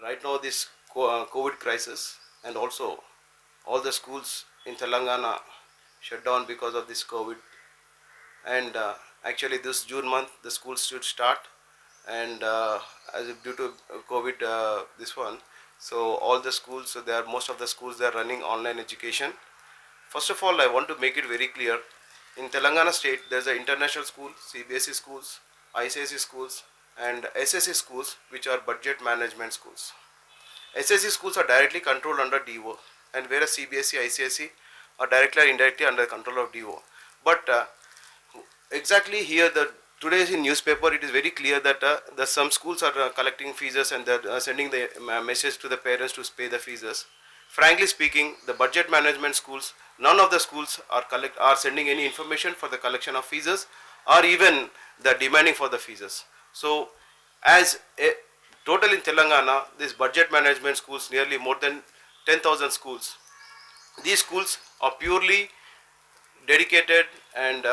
right now this COVID crisis, and also all the schools in Telangana shut down because of this COVID. And actually this June month the schools should start, and as if due to COVID this one, so all the schools, so they are, most of the schools, they are running online education. First of all, I want to make it very clear, in Telangana state there is an international school, CBSE schools, ICSE schools and SSE schools, which are budget management schools. SSE schools are directly controlled under DO, and whereas CBSE, ICSE are directly or indirectly under the control of DO. But exactly here, the today's in newspaper it is very clear that the some schools are collecting fees and they're sending the message to the parents to pay the fees. Frankly speaking, the budget management schools, none of the schools are sending any information for the collection of fees or even the demanding for the fees. So as a total in Telangana, this budget management schools, nearly more than 10,000 schools. These schools are purely dedicated and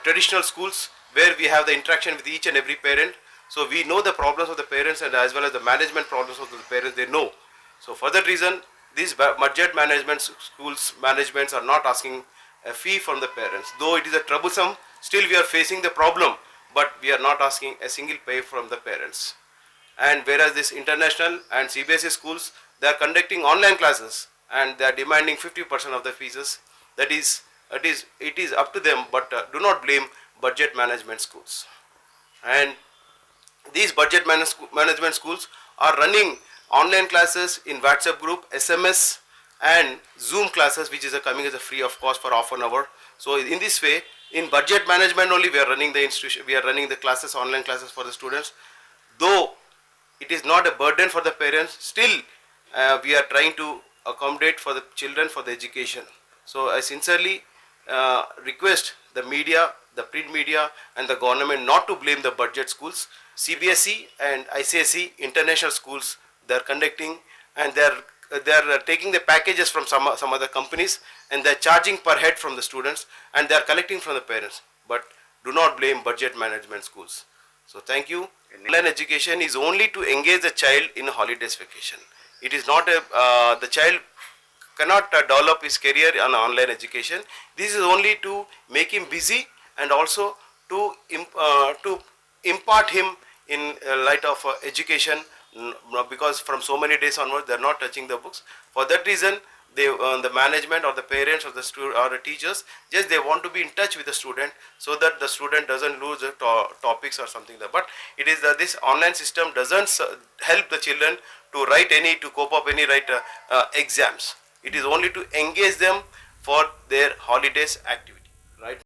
traditional schools where we have the interaction with each and every parent. So we know the problems of the parents, and as well as the management problems of the parents, they know. So for that reason, these budget management schools managements are not asking a fee from the parents. Though it is a troublesome, still we are facing the problem, but we are not asking a single pay from the parents. And whereas this international and CBSE schools, they are conducting online classes and they are demanding 50% of the fees. It is up to them, but do not blame budget management schools. And these budget management schools are running online classes in WhatsApp group, SMS and Zoom classes, which is coming as a free of cost for half an hour. So in this way, in budget management only we are running the institution, we are running the classes, online classes for the students. Though it is not a burden for the parents, still we are trying to accommodate for the children for the education. So I sincerely request the media, the print media and the government not to blame the budget schools. CBSE and ICSE international schools, they are conducting, and they are taking the packages from some other companies, and they are charging per head from the students, and they are collecting from the parents. But do not blame budget management schools. So thank you. Online education is only to engage the child in a holidays vacation. It is not a the child cannot develop his career on online education. This is only to make him busy, and also to impart him in light of education, because from so many days onwards they are not touching the books. For that reason, they the management or the parents or the student or the teachers, just they want to be in touch with the student, so that the student doesn't lose the topics or something like that. But it is this online system doesn't help the children to cope up any exams. It is only to engage them for their holidays activity, right?